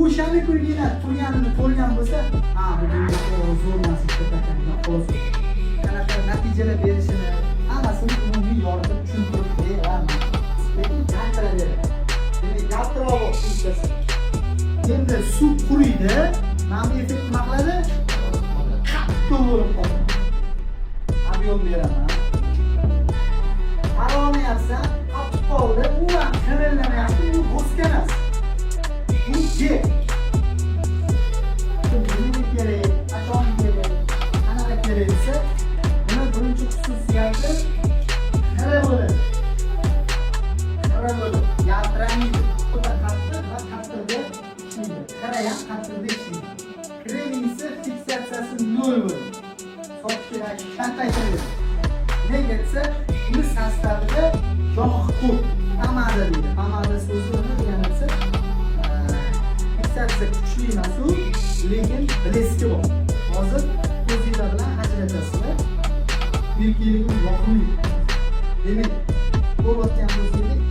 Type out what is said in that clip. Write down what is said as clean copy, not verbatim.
o'shani ko'rgina turganini ko'rgan bo'lsa, ha, bu zo'r narsa ko'rgandan xolos. Qanaqa natijalar berishini hammasini umumiy yoritib tushuntirib beraman. Lekin gapiraveradi. Demak, gapirib o'tishsa. Endi suv quriydi, mana bu effekt nima qiladi? Qattiq bo'lib qoladi. Ob'yom beraman. Qarolmayapsan, qattiq qoldi, u ham qirillamayapti, u bo'skan. Bu je. Nima kerak? Qachon kerak? Qanaqa kerak desa, buni birinchi xususiyati qara bo'ladi. Qara bo'ladi. Yaltiramaydi. Xudo qattiq va qattiqda ishlaydi. Qara ham qattiqda ishlaydi. Kremisi fiksatsiyasi 0 bo'ladi. Sochga shataytiradi. Nega desa, uni sostavida yog' ko'p. Pomada deydi. Pomada so'zi nima degani desa, fiksatsiya kuchli emas u, lekin bleski bor. Hozir ko'zinglar bilan ajratasizlar. Birkiligim yoqmaydi. Demak, ko'rayotgan bo'lsangiz,